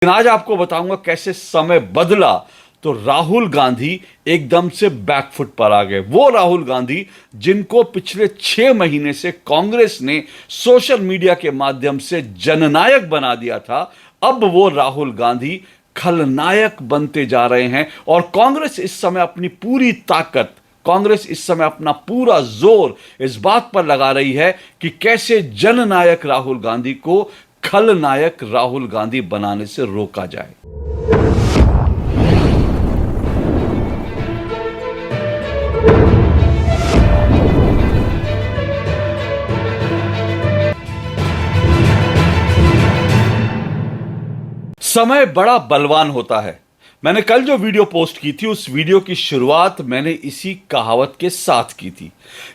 लेकिन आज आपको बताऊंगा कैसे समय बदला तो राहुल गांधी एकदम से बैकफुट पर आ गए। वो राहुल गांधी जिनको पिछले 6 महीने से कांग्रेस ने सोशल मीडिया के माध्यम से जननायक बना दिया था, अब वो राहुल गांधी खलनायक बनते जा रहे हैं। और कांग्रेस इस समय अपनी पूरी ताकत, कांग्रेस इस समय अपना पूरा जोर इस बात पर लगा रही है कि कैसे जननायक राहुल गांधी को खलनायक राहुल गांधी बनाने से रोका जाए। समय बड़ा बलवान होता है। मैंने कल जो वीडियो पोस्ट की थी, उस वीडियो की शुरुआत मैंने इसी कहावत के साथ की थी।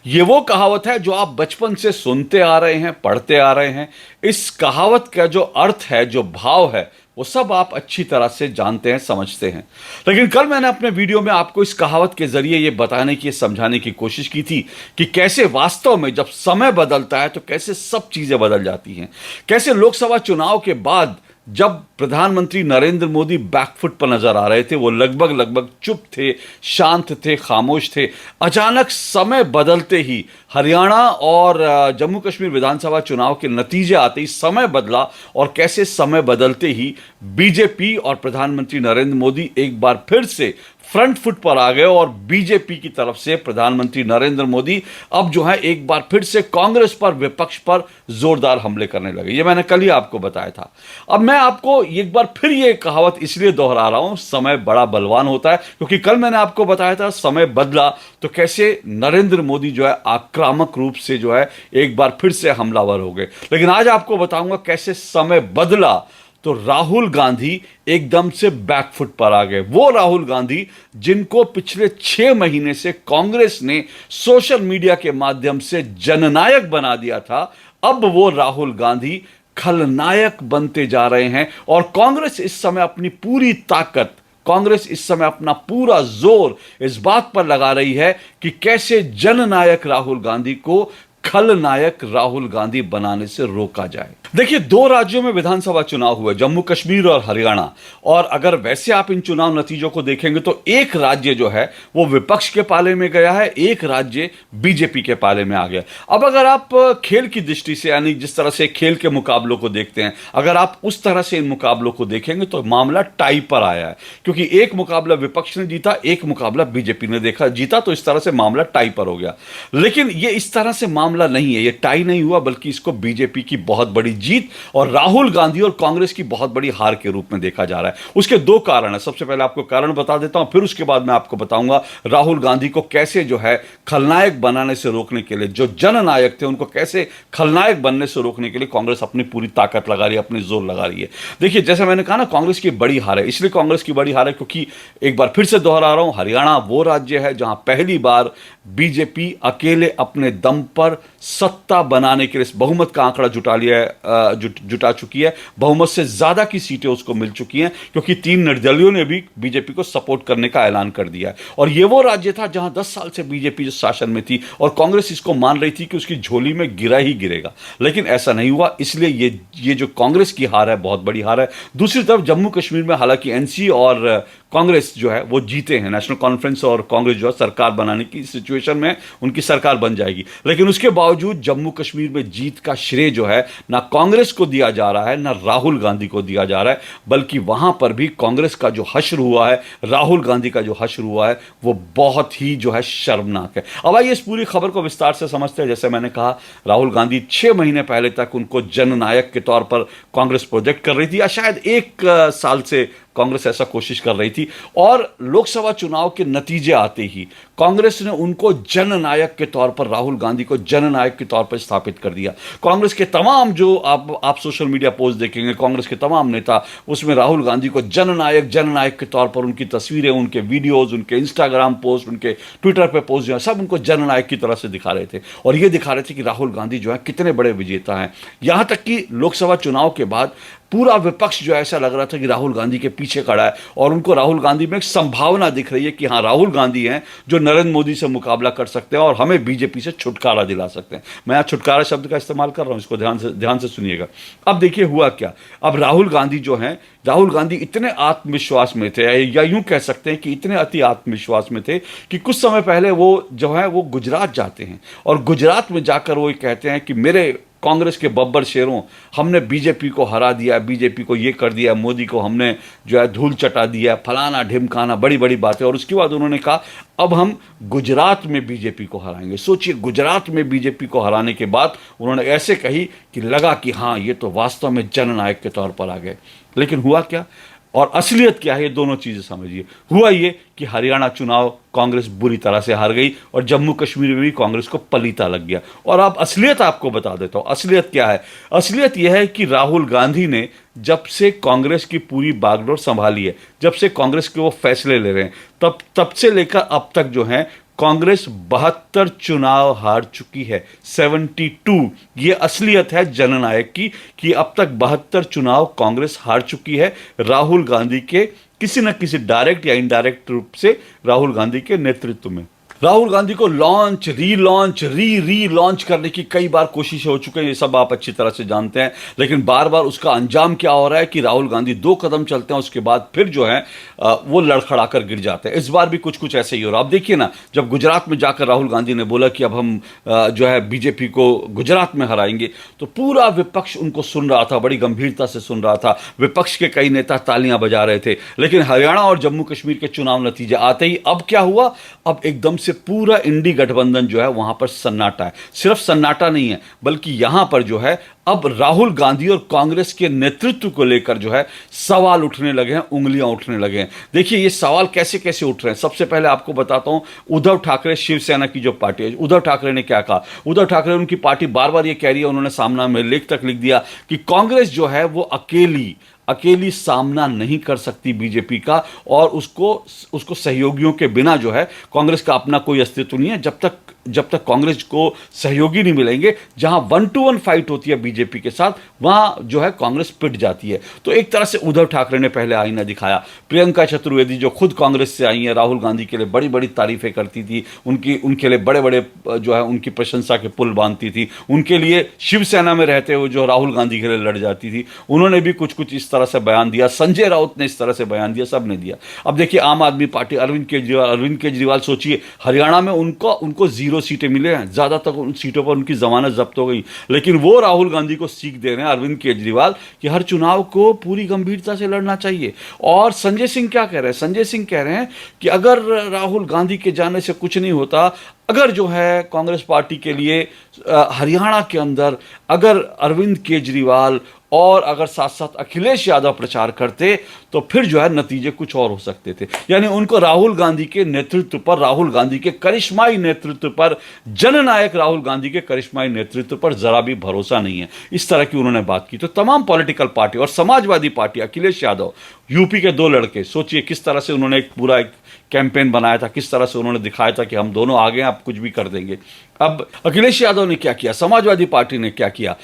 ये वो कहावत है जो आप बचपन से सुनते आ रहे हैं, पढ़ते आ रहे हैं। इस कहावत का जो अर्थ है, जो भाव है, वो सब आप अच्छी तरह से जानते हैं, समझते हैं। लेकिन कल मैंने अपने वीडियो में आपको इस कहावत के जरिए ये बताने की, समझाने की कोशिश की थी कि कैसे वास्तव में जब समय बदलता है तो कैसे सब चीजें बदल जाती हैं। कैसे लोकसभा चुनाव के बाद जब प्रधानमंत्री नरेंद्र मोदी बैकफुट पर नजर आ रहे थे, वो लगभग चुप थे, शांत थे, खामोश थे, अचानक समय बदलते ही हरियाणा और जम्मू कश्मीर विधानसभा चुनाव के नतीजे आते ही समय बदला। और कैसे समय बदलते ही बीजेपी और प्रधानमंत्री नरेंद्र मोदी एक बार फिर से फ्रंट फुट पर आ गए और बीजेपी की तरफ से प्रधानमंत्री नरेंद्र मोदी अब जो है एक बार फिर से कांग्रेस पर, विपक्ष पर जोरदार हमले करने लगे। ये मैंने कल ही आपको बताया था। अब मैं आपको एक बार फिर ये कहावत इसलिए दोहरा रहा हूं, समय बड़ा बलवान होता है, क्योंकि कल मैंने आपको बताया था समय बदला तो कैसे नरेंद्र मोदी जो है आक्रामक रूप से जो है एक बार फिर से हमलावर हो गए। लेकिन आज आपको बताऊंगा कैसे समय बदला तो राहुल गांधी एकदम से बैकफुट पर आ गए। वो राहुल गांधी जिनको पिछले 6 महीने से कांग्रेस ने सोशल मीडिया के माध्यम से जननायक बना दिया था, अब वो राहुल गांधी खलनायक बनते जा रहे हैं। और कांग्रेस इस समय अपनी पूरी ताकत, कांग्रेस इस समय अपना पूरा जोर इस बात पर लगा रही है कि कैसे जननायक राहुल गांधी को खलनायक राहुल गांधी बनाने से रोका जाए। देखिए, 2 राज्यों में विधानसभा चुनाव हुए, जम्मू कश्मीर और हरियाणा। और अगर वैसे आप इन चुनाव नतीजों को देखेंगे तो एक राज्य जो है वो विपक्ष के पाले में गया है, एक राज्य बीजेपी के पाले में आ गया। अब अगर आप खेल की दृष्टि से, यानी जिस तरह से खेल के मुकाबलों को देखते हैं, अगर आप उस तरह से इन मुकाबलों को देखेंगे तो मामला टाई पर आया है, क्योंकि एक मुकाबला विपक्ष ने जीता, एक मुकाबला बीजेपी ने जीता, तो इस तरह से मामला टाई पर हो गया। लेकिन ये इस तरह से मामला नहीं है, ये टाई नहीं हुआ, बल्कि इसको बीजेपी की बहुत बड़ी जीत और राहुल गांधी और कांग्रेस की बहुत बड़ी हार के रूप में देखा जा रहा है। उसके 2 कारण है। सबसे पहले आपको कारण बता देता हूं, फिर उसके बाद मैं आपको बताऊंगा राहुल गांधी को कैसे जो है खलनायक बनाने से रोकने के लिए, जो जननायक थे उनको कैसे खलनायक बनने से रोकने के लिए कांग्रेस अपनी पूरी ताकत लगा रही है, अपनी जोर लगा रही है। देखिए, जैसे मैंने कहा ना, कांग्रेस की बड़ी हार है। इसलिए कांग्रेस की बड़ी हार है क्योंकि एक बार फिर से दोहरा रहा हूं, हरियाणा वो राज्य है जहां पहली बार बीजेपी अकेले अपने दम पर सत्ता बनाने के लिए बहुमत का आंकड़ा जुटा चुकी है। बहुमत से ज्यादा की सीटें उसको मिल चुकी हैं, क्योंकि 3 निर्दलियों ने भी बीजेपी को सपोर्ट करने का ऐलान कर दिया है। और यह वो राज्य था जहां 10 साल से बीजेपी जो शासन में थी और कांग्रेस इसको मान रही थी कि उसकी झोली में गिरा ही गिरेगा, लेकिन ऐसा नहीं हुआ। इसलिए ये जो कांग्रेस की हार है, बहुत बड़ी हार है। दूसरी तरफ जम्मू कश्मीर में हालांकि एनसी और कांग्रेस जो है वो जीते हैं, नेशनल कॉन्फ्रेंस और कांग्रेस जो है सरकार बनाने की सिचुएशन में उनकी सरकार बन जाएगी। लेकिन उसके बावजूद जम्मू कश्मीर में जीत का श्रेय जो है ना कांग्रेस को दिया जा रहा है, ना राहुल गांधी को दिया जा रहा है, बल्कि वहां पर भी कांग्रेस का जो हश्र हुआ है, राहुल गांधी का जो हश्र हुआ है, वो बहुत ही जो है शर्मनाक है। अब आइए इस पूरी खबर को विस्तार से समझते हैं। जैसे मैंने कहा, राहुल गांधी 6 महीने पहले तक उनको जननायक के तौर पर कांग्रेस प्रोजेक्ट कर रही थी, या शायद 1 साल से कांग्रेस ऐसा कोशिश कर रही थी। और लोकसभा चुनाव के नतीजे आते ही कांग्रेस ने उनको जननायक के तौर पर, राहुल गांधी को जननायक के तौर पर स्थापित कर दिया। कांग्रेस के तमाम जो आप सोशल मीडिया पोस्ट देखेंगे, कांग्रेस के तमाम नेता उसमें राहुल गांधी को जननायक के तौर पर, उनकी तस्वीरें, उनके वीडियोज, उनके इंस्टाग्राम पोस्ट, उनके ट्विटर पे पोस्ट जो है, सब उनको जननायक की तरह से दिखा रहे थे। और ये दिखा रहे थे कि राहुल गांधी जो है कितने बड़े विजेता हैं। यहां तक कि लोकसभा चुनाव के बाद पूरा विपक्ष जो ऐसा लग रहा था कि राहुल गांधी के पीछे खड़ा है और उनको राहुल गांधी में एक संभावना दिख रही है कि हाँ, राहुल गांधी हैं जो नरेंद्र मोदी से मुकाबला कर सकते हैं और हमें बीजेपी से छुटकारा दिला सकते हैं। मैं यहाँ छुटकारा शब्द का इस्तेमाल कर रहा हूँ, इसको ध्यान से सुनिएगा। अब देखिए हुआ क्या। अब राहुल गांधी जो हैं, राहुल गांधी इतने आत्मविश्वास में थे, या यूं कह सकते हैं कि इतने अति आत्मविश्वास में थे कि कुछ समय पहले वो जो है वो गुजरात जाते हैं और गुजरात में जाकर वो कहते हैं कि मेरे कांग्रेस के बब्बर शेरों, हमने बीजेपी को हरा दिया, बीजेपी को ये कर दिया, मोदी को हमने जो है धूल चटा दिया, फलाना ढिमकाना, बड़ी बड़ी बातें। और उसके बाद उन्होंने कहा अब हम गुजरात में बीजेपी को हराएंगे। सोचिए, गुजरात में बीजेपी को हराने के बाद उन्होंने ऐसे कही कि लगा कि हाँ, ये तो वास्तव में जननायक के तौर पर आ गए। लेकिन हुआ क्या और असलियत क्या है, ये दोनों चीजें समझिए। हुआ ये कि हरियाणा चुनाव कांग्रेस बुरी तरह से हार गई और जम्मू कश्मीर में भी कांग्रेस को पलीता लग गया। और अब असलियत आपको बता देता हूं, असलियत क्या है। असलियत यह है कि राहुल गांधी ने जब से कांग्रेस की पूरी बागडोर संभाली है, जब से कांग्रेस के वो फैसले ले रहे हैं, तब से लेकर अब तक जो है कांग्रेस 72 चुनाव हार चुकी है, 72। ये असलियत है जननायक की कि अब तक 72 चुनाव कांग्रेस हार चुकी है राहुल गांधी के किसी न किसी डायरेक्ट या इनडायरेक्ट रूप से राहुल गांधी के नेतृत्व में। राहुल गांधी को लॉन्च, री लॉन्च करने की कई बार कोशिशें हो चुकी हैं, ये सब आप अच्छी तरह से जानते हैं। लेकिन बार बार उसका अंजाम क्या हो रहा है कि राहुल गांधी 2 कदम चलते हैं, उसके बाद फिर जो है वो लड़खड़ा कर गिर जाते हैं। इस बार भी कुछ ऐसे ही हो रहा है। आप देखिए ना, जब गुजरात में जाकर राहुल गांधी ने बोला कि अब हम जो है बीजेपी को गुजरात में हराएंगे, तो पूरा विपक्ष उनको सुन रहा था, बड़ी गंभीरता से सुन रहा था। विपक्ष के कई नेता तालियां बजा रहे थे। लेकिन हरियाणा और जम्मू कश्मीर के चुनाव नतीजे आते ही अब क्या हुआ, अब एकदम से पूरा इंडी गठबंधन जो है वहां पर सन्नाटा है। सिर्फ सन्नाटा नहीं है, बल्कि यहां पर जो है अब राहुल गांधी और कांग्रेस के नेतृत्व को लेकर जो है सवाल उठने लगे हैं, उंगलियां उठने लगे हैं। देखिए ये सवाल कैसे कैसे उठ रहे हैं। सबसे पहले आपको बताता हूं, उद्धव ठाकरे, शिवसेना की जो पार्टी है, उद्धव ठाकरे ने क्या कहा। उद्धव ठाकरे, उनकी पार्टी बार बार ये कह रही है, उन्होंने सामना में लेख तक लिख दिया कि कांग्रेस जो है वो अकेली सामना नहीं कर सकती बीजेपी का, और उसको सहयोगियों के बिना जो है कांग्रेस का अपना कोई अस्तित्व नहीं है। जब तक कांग्रेस को सहयोगी नहीं मिलेंगे, जहां 1-to-1 फाइट होती है बीजेपी के साथ, वहां जो है कांग्रेस पिट जाती है। तो एक तरह से उद्धव ठाकरे ने पहले आईना दिखाया। प्रियंका चतुर्वेदी जो खुद कांग्रेस से आई हैं, राहुल गांधी के लिए बड़ी बड़ी तारीफें करती थी, उनके लिए बड़े बड़े जो है उनकी प्रशंसा के पुल बांधती थी, उनके लिए शिवसेना में रहते हुए जो राहुल गांधी के लिए लड़ जाती थी, उन्होंने भी कुछ इस तरह से बयान दिया। संजय राउत ने इस तरह से बयान दिया, सब ने दिया। अब देखिए आम आदमी पार्टी, अरविंद केजरीवाल सोचिए, हरियाणा में उनको 0 सीटें मिले हैं, ज्यादातर उन सीटों पर उनकी जमानत जब्त हो गई। लेकिन वो राहुल गांधी को सीख दे रहे हैं, अरविंद केजरीवाल, कि हर चुनाव को पूरी गंभीरता से लड़ना चाहिए। और संजय सिंह क्या कह रहे हैं? संजय सिंह कह रहे हैं कि अगर राहुल गांधी के जाने से कुछ नहीं होता, अगर जो है कांग्रेस पार्टी के लिए हरियाणा के अंदर अगर अरविंद केजरीवाल और अगर साथ साथ अखिलेश यादव प्रचार करते, तो फिर जो है नतीजे कुछ और हो सकते थे। यानी उनको राहुल गांधी के नेतृत्व पर, राहुल गांधी के करिश्माई नेतृत्व पर, जननायक राहुल गांधी के करिश्माई नेतृत्व पर जरा भी भरोसा नहीं है। इस तरह की उन्होंने बात की। तो तमाम पॉलिटिकल पार्टी और समाजवादी पार्टी, अखिलेश यादव, यूपी के 2 लड़के, सोचिए किस तरह से उन्होंने पूरा एक कैंपेन बनाया था, किस तरह से उन्होंने दिखाया था कि हम दोनों आगे हैं, आप कुछ भी कर देंगे। अब अखिलेश यादव ने क्या किया, समाजवादी पार्टी ने क्या किया।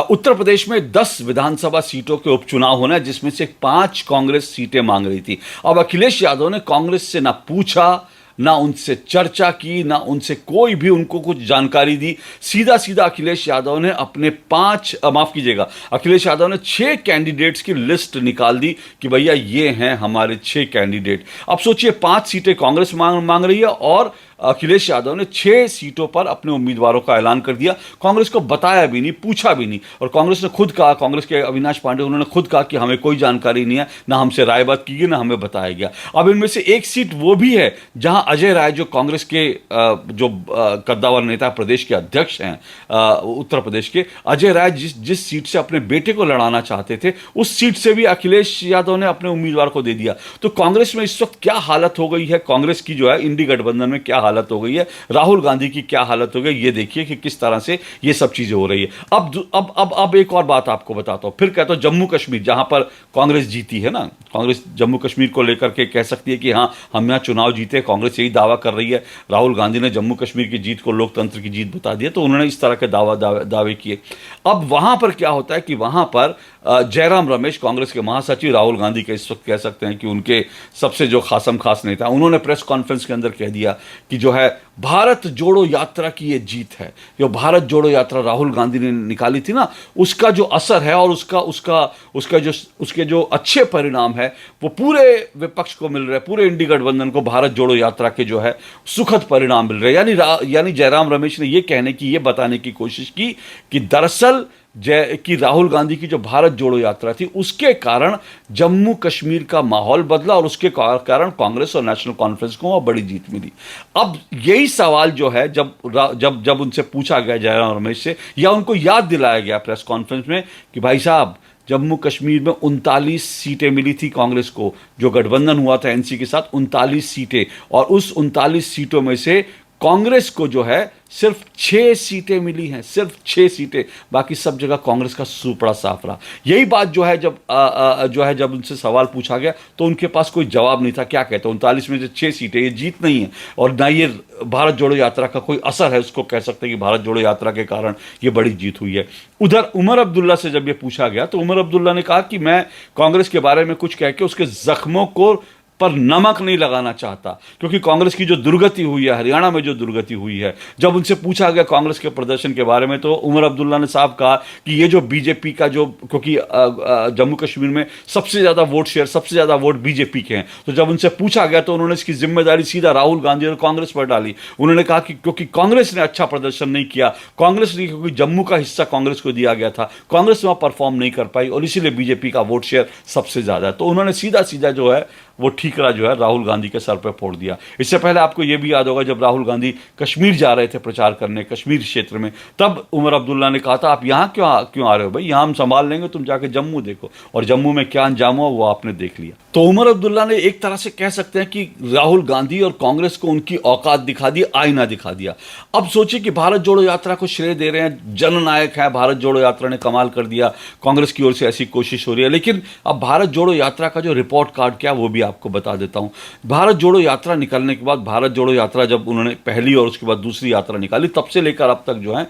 उत्तर प्रदेश में 10 विधानसभा सीटों के उपचुनाव होना है, जिसमें से 5 कांग्रेस सीटें मांग रही थी। अब अखिलेश यादव ने कांग्रेस से ना पूछा, ना उनसे चर्चा की, ना उनसे कोई भी उनको कुछ जानकारी दी। सीधा अखिलेश यादव ने अपने 6 कैंडिडेट्स की लिस्ट निकाल दी कि भैया ये हैं हमारे 6 कैंडिडेट। अब सोचिए 5 सीटें कांग्रेस मांग रही है और अखिलेश यादव ने 6 सीटों पर अपने उम्मीदवारों का ऐलान कर दिया। कांग्रेस को बताया भी नहीं, पूछा भी नहीं। और कांग्रेस ने खुद कहा, कांग्रेस के अविनाश पांडे, उन्होंने खुद कहा कि हमें कोई जानकारी नहीं है, ना हमसे राय बात की गई, ना हमें बताया गया। अब इनमें से एक सीट वो भी है जहां अजय राय, जो कांग्रेस के जो कद्दावर नेता, प्रदेश के अध्यक्ष हैं उत्तर प्रदेश के, अजय राय जिस सीट से अपने बेटे को लड़ाना चाहते थे, उस सीट से भी अखिलेश यादव ने अपने उम्मीदवार को दे दिया। तो कांग्रेस में इस वक्त क्या हालत हो गई है, कांग्रेस की जो है इंडी गठबंधन में क्या हालत हो गई है, राहुल गांधी की क्या हालत हो गई, ये देखिए कि किस तरह से ये सब चीजें हो रही है। अब एक और बात आपको बताता हूं, फिर कहता हूं जम्मू कश्मीर जहां पर कांग्रेस जीती है ना, कांग्रेस जम्मू कश्मीर को लेकर के कह सकती है कि हाँ हम यहां चुनाव जीते, कांग्रेस यही दावा कर रही है। राहुल गांधी ने जम्मू कश्मीर की जीत को लोकतंत्र की जीत बता दिया, तो उन्होंने इस तरह के दावे किए। अब वहां पर क्या होता है कि वहां पर जयराम रमेश, कांग्रेस के महासचिव, राहुल गांधी के इस वक्त कह सकते हैं कि उनके सबसे जो खासम खास नेता, उन्होंने प्रेस कॉन्फ्रेंस के अंदर कह दिया कि जो है भारत जोड़ो यात्रा की ये जीत है, जो भारत जोड़ो यात्रा राहुल गांधी ने निकाली थी ना, उसका जो असर है और उसके जो अच्छे परिणाम है वो पूरे विपक्ष को मिल रहे हैं, पूरे इंडी गठबंधन को भारत जोड़ो यात्रा के जो है सुखद परिणाम मिल रहे हैं। यानी जयराम रमेश ने ये बताने की कोशिश की कि दरअसल कि राहुल गांधी की जो भारत जोड़ो यात्रा थी उसके कारण जम्मू कश्मीर का माहौल बदला और उसके कारण कांग्रेस और नेशनल कॉन्फ्रेंस को वहां बड़ी जीत मिली। अब यही सवाल जो है जब उनसे पूछा गया जयराम रमेश से, या उनको याद दिलाया गया प्रेस कॉन्फ्रेंस में कि भाई साहब जम्मू कश्मीर में 39 सीटें मिली थी कांग्रेस को, जो गठबंधन हुआ था एनसी के साथ, 39 सीटें, और उस 39 सीटों में से कांग्रेस को जो है सिर्फ 6 सीटें मिली हैं, सिर्फ 6 सीटें, बाकी सब जगह कांग्रेस का सुपड़ा साफ रहा। यही बात जो है जब उनसे सवाल पूछा गया तो उनके पास कोई जवाब नहीं था। क्या कहते हैं 39 में से 6 सीटें, ये जीत नहीं है और ना ये भारत जोड़ो यात्रा का कोई असर है, उसको कह सकते हैं कि भारत जोड़ो यात्रा के कारण ये बड़ी जीत हुई है। उधर उमर अब्दुल्ला से जब ये पूछा गया तो उमर अब्दुल्ला ने कहा कि मैं कांग्रेस के बारे में कुछ कह के उसके जख्मों को पर नमक नहीं लगाना चाहता, क्योंकि कांग्रेस की जो दुर्गति हुई है, हरियाणा में जो दुर्गति हुई है, जब उनसे पूछा गया कांग्रेस के प्रदर्शन के बारे में तो उमर अब्दुल्ला ने साफ कहा कि ये जो बीजेपी का जो, क्योंकि जम्मू कश्मीर में सबसे ज्यादा वोट शेयर, सबसे ज्यादा वोट बीजेपी के हैं, तो जब उनसे पूछा गया तो उन्होंने इसकी जिम्मेदारी सीधा राहुल गांधी और कांग्रेस पर डाली। उन्होंने कहा कि क्योंकि कांग्रेस ने अच्छा प्रदर्शन नहीं किया, कांग्रेस ने, क्योंकि जम्मू का हिस्सा कांग्रेस को दिया गया था, कांग्रेस वहां परफॉर्म नहीं कर पाई और इसीलिए बीजेपी का वोट शेयर सबसे ज्यादा है। तो उन्होंने सीधा सीधा जो है वो ठीकरा जो है राहुल गांधी के सर पर फोड़ दिया। इससे पहले आपको यह भी याद होगा जब राहुल गांधी कश्मीर जा रहे थे प्रचार करने, कश्मीर क्षेत्र में, तब उमर अब्दुल्ला ने कहा था आप यहां क्यों आ रहे हो भाई, यहां हम संभाल लेंगे, तुम जाके जम्मू देखो। और जम्मू में क्या अंजाम हुआ वो आपने देख लिया। तो उमर अब्दुल्ला ने एक तरह से कह सकते हैं कि राहुल गांधी और कांग्रेस को उनकी औकात दिखा दी, आईना दिखा दिया। अब सोचिए कि भारत जोड़ो यात्रा को श्रेय दे रहे हैं, जननायक है, भारत जोड़ो यात्रा ने कमाल कर दिया, कांग्रेस की ओर से ऐसी कोशिश हो रही है। लेकिन अब भारत जोड़ो यात्रा का जो रिपोर्ट कार्ड क्या वो भी आपको बता देता हूं। भारत जोड़ो यात्रा निकलने के बाद, भारत जोड़ो यात्रा जब उन्होंने पहली और उसके बाद दूसरी यात्रा निकाली, तब से लेकर अब तक जो है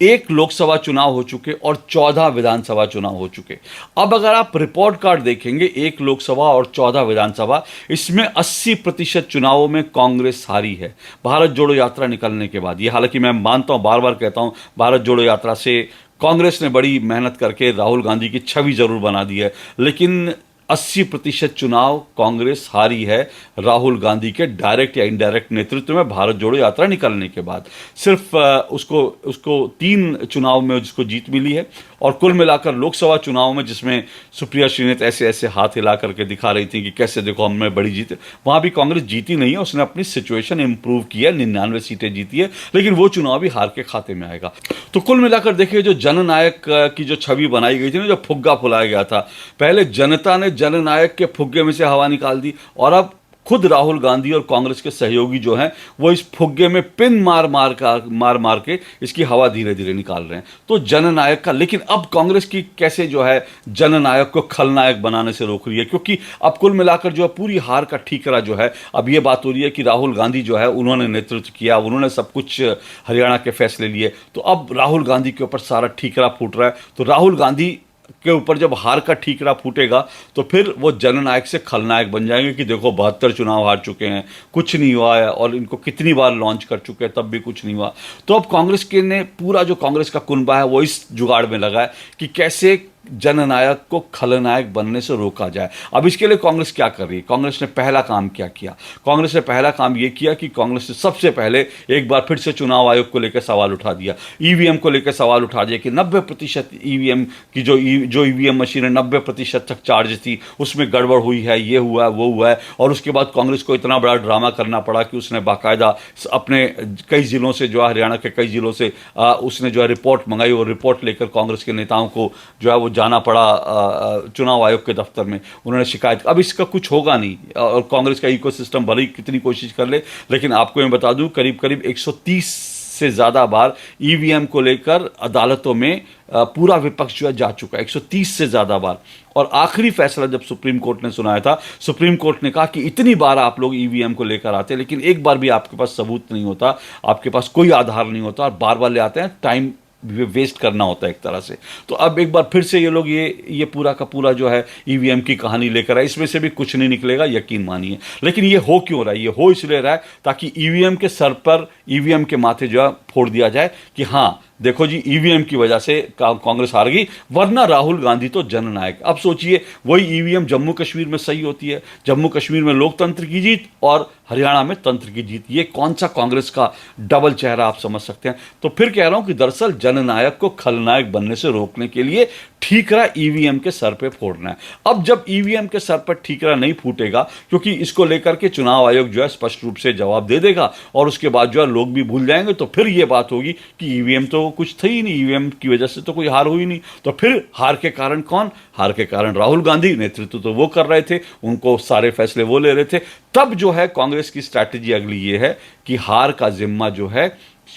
1 लोकसभा चुनाव हो चुके और 14 विधानसभा चुनाव हो चुके। अब अगर आप रिपोर्ट कार्ड देखेंगे, 1 लोकसभा और 14 विधानसभा, इसमें 80% चुनावों में कांग्रेस हारी है भारत जोड़ो यात्रा निकलने के बाद। ये हालांकि मैं मानता हूं, बार बार कहता हूं, भारत जोड़ो यात्रा से कांग्रेस ने बड़ी मेहनत करके राहुल गांधी की छवि जरूर बना दी है, लेकिन 80% चुनाव कांग्रेस हारी है राहुल गांधी के डायरेक्ट या इनडायरेक्ट नेतृत्व में भारत जोड़ो यात्रा निकलने के बाद। सिर्फ उसको 3 चुनाव में जिसको जीत मिली है, और कुल मिलाकर लोकसभा चुनाव में जिसमें सुप्रिया श्रीनेत ऐसे ऐसे हाथ हिला करके दिखा रही थी कि कैसे देखो हमें बड़ी जीत, वहां भी कांग्रेस जीती नहीं है, उसने अपनी सिचुएशन इंप्रूव की है, 99 सीटें जीती है, लेकिन वो चुनाव भी हार के खाते में आएगा। तो कुल मिलाकर देखिए जो जननायक की जो छवि बनाई गई थी ना, जो फुग्गा फुलाया गया था, पहले जनता ने जननायक के फुग्गे में से हवा निकाल दी और अब खुद राहुल गांधी और कांग्रेस के सहयोगी जो हैं वो इस फुग्गे में पिन मार मार के इसकी हवा धीरे धीरे निकाल रहे हैं। तो जननायक का, लेकिन अब कांग्रेस की कैसे जो है जननायक को खलनायक बनाने से रोक रही है, क्योंकि अब कुल मिलाकर जो है पूरी हार का ठीकरा जो है, अब ये बात हो रही है कि राहुल गांधी जो है उन्होंने नेतृत्व किया, उन्होंने सब कुछ हरियाणा के फैसले लिए, तो अब राहुल गांधी के ऊपर सारा ठीकरा फूट रहा है। तो राहुल गांधी के ऊपर जब हार का ठीकरा फूटेगा तो फिर वो जननायक से खलनायक बन जाएंगे कि देखो 72 चुनाव हार चुके हैं, कुछ नहीं हुआ है, और इनको कितनी बार लॉन्च कर चुके हैं तब भी कुछ नहीं हुआ। तो अब कांग्रेस के ने पूरा जो कांग्रेस का कुनबा है वो इस जुगाड़ में लगा है कि कैसे जननायक को खलनायक बनने से रोका जाए। अब इसके लिए कांग्रेस क्या कर रही है? कांग्रेस ने पहला काम क्या किया? कांग्रेस ने पहला काम यह किया कि कांग्रेस ने सबसे पहले एक बार फिर से चुनाव आयोग को लेकर सवाल उठा दिया, ईवीएम को लेकर सवाल उठा दिया कि 90% ईवीएम की जो ईवीएम मशीनें 90% तक चार्ज थी उसमें गड़बड़ हुई है, ये हुआ है, वो हुआ है। और उसके बाद कांग्रेस को इतना बड़ा ड्रामा करना पड़ा कि उसने बाकायदा अपने कई जिलों से, जो है हरियाणा के कई जिलों से उसने जो है रिपोर्ट मंगाई और रिपोर्ट लेकर कांग्रेस के नेताओं को जो है वो जाना पड़ा चुनाव आयोग के दफ्तर में, उन्होंने शिकायत। अब इसका कुछ होगा नहीं, और कांग्रेस का इकोसिस्टम भले ही कितनी कोशिश कर ले, लेकिन आपको मैं बता दूं करीब करीब 130 से ज़्यादा बार ईवीएम को लेकर अदालतों में पूरा विपक्ष जो है जा चुका है, 130 से ज़्यादा बार। और आखिरी फैसला जब सुप्रीम कोर्ट ने सुनाया था, सुप्रीम कोर्ट ने कहा कि इतनी बार आप लोग ईवीएम को लेकर आते हैं, लेकिन एक बार भी आपके पास सबूत नहीं होता, आपके पास कोई आधार नहीं होता, और बार बार ले आते हैं, टाइम वेस्ट करना होता है एक तरह से। तो अब एक बार फिर से ये लोग ये पूरा का पूरा जो है ईवीएम की कहानी लेकर आए, इसमें से भी कुछ नहीं निकलेगा, यकीन मानिए। लेकिन ये हो क्यों रहा है? ये हो इसलिए रहा है ताकि ईवीएम के सर पर, ईवीएम के माथे जो है फोड़ दिया जाए कि हाँ देखो जी, ईवीएम की वजह से कांग्रेस हार गई, वरना राहुल गांधी तो जननायक। अब सोचिए, वही ईवीएम जम्मू कश्मीर में सही होती है, जम्मू कश्मीर में लोकतंत्र की जीत और हरियाणा में तंत्र की जीत। ये कौन सा कांग्रेस का डबल चेहरा आप समझ सकते हैं? तो फिर कह रहा हूं कि दरअसल जननायक को खलनायक बनने से रोकने के लिए ठीकरा ईवीएम के सर पे फोड़ना है। अब जब ईवीएम के सर पर ठीकरा नहीं फूटेगा, क्योंकि इसको लेकर के चुनाव आयोग जो है स्पष्ट रूप से जवाब दे देगा, और उसके बाद जो है लोग भी भूल जाएंगे, तो फिर ये बात होगी कि ईवीएम तो कुछ था ही नहीं, ईवीएम की वजह से तो कोई हार हुई नहीं। तो फिर हार के कारण कौन? हार के कारण राहुल गांधी। नेतृत्व तो वो कर रहे थे, उनको सारे फैसले वो ले रहे थे। तब जो है कांग्रेस की स्ट्रैटेजी अगली ये है कि हार का जिम्मा जो है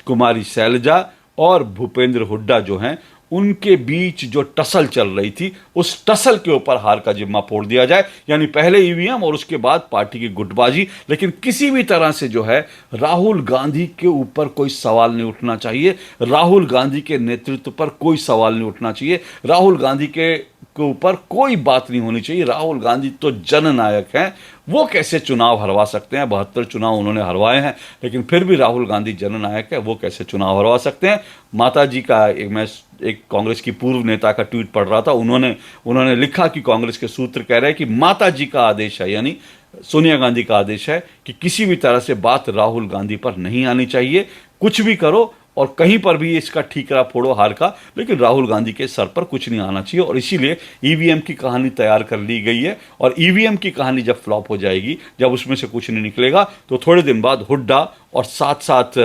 कुमारी शैलजा और भूपेंद्र हुड्डा जो हैं, उनके बीच जो टसल चल रही थी, उस टसल के ऊपर हार का जिम्मा फोड़ दिया जाए। यानी पहले ईवीएम और उसके बाद पार्टी की गुटबाजी। लेकिन किसी भी तरह से जो है राहुल गांधी के ऊपर कोई सवाल नहीं उठना चाहिए, राहुल गांधी के नेतृत्व पर कोई सवाल नहीं उठना चाहिए, राहुल गांधी के ऊपर कोई बात नहीं होनी चाहिए। राहुल गांधी तो जननायक हैं, वो कैसे चुनाव हरवा सकते हैं? 72 चुनाव उन्होंने हरवाए हैं, लेकिन फिर भी राहुल गांधी जननायक है, वो कैसे चुनाव हरवा सकते हैं? माता जी का मैं एक कांग्रेस की पूर्व नेता का ट्वीट पढ़ रहा था, उन्होंने लिखा कि कांग्रेस के सूत्र कह रहे हैं कि माता जी का आदेश है, यानी सोनिया गांधी का आदेश है कि किसी भी तरह से बात राहुल गांधी पर नहीं आनी चाहिए। कुछ भी करो और कहीं पर भी इसका ठीकरा फोड़ो हार का, लेकिन राहुल गांधी के सर पर कुछ नहीं आना चाहिए। और इसीलिए ईवीएम की कहानी तैयार कर ली गई है, और ईवीएम की कहानी जब फ्लॉप हो जाएगी, जब उसमें से कुछ नहीं निकलेगा, तो थोड़े दिन बाद हुड्डा और साथ साथ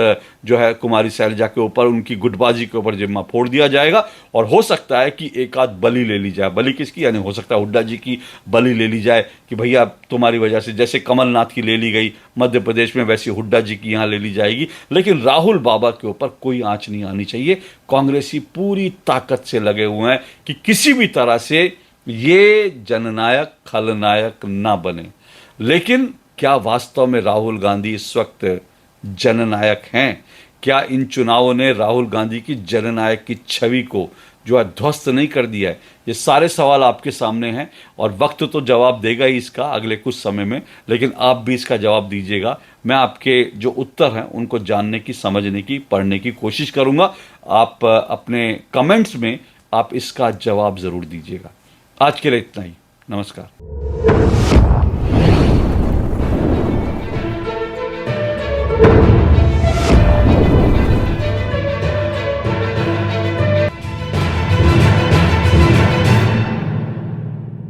जो है कुमारी शैलजा के ऊपर, उनकी गुटबाजी के ऊपर जिम्मा फोड़ दिया जाएगा। और हो सकता है कि एक आध बलि ले ली जाए। बलि किसकी? यानी हो सकता है हुड्डा जी की बलि ले ली जाए कि भैया तुम्हारी वजह से, जैसे कमलनाथ की ले ली गई मध्य प्रदेश में, वैसी हुड्डा जी की यहाँ ले ली जाएगी। लेकिन राहुल बाबा के ऊपर कोई आंच नहीं आनी चाहिए। कांग्रेसी पूरी ताकत से लगे हुए हैं कि किसी भी तरह से ये जननायक खलनायक ना बने। लेकिन क्या वास्तव में राहुल गांधी इस वक्त जननायक हैं? क्या इन चुनावों ने राहुल गांधी की जननायक की छवि को जो है ध्वस्त नहीं कर दिया है? ये सारे सवाल आपके सामने हैं, और वक्त तो जवाब देगा ही इसका अगले कुछ समय में, लेकिन आप भी इसका जवाब दीजिएगा। मैं आपके जो उत्तर हैं उनको जानने की, समझने की, पढ़ने की कोशिश करूंगा। आप अपने कमेंट्स में आप इसका जवाब ज़रूर दीजिएगा। आज के लिए इतना ही। नमस्कार।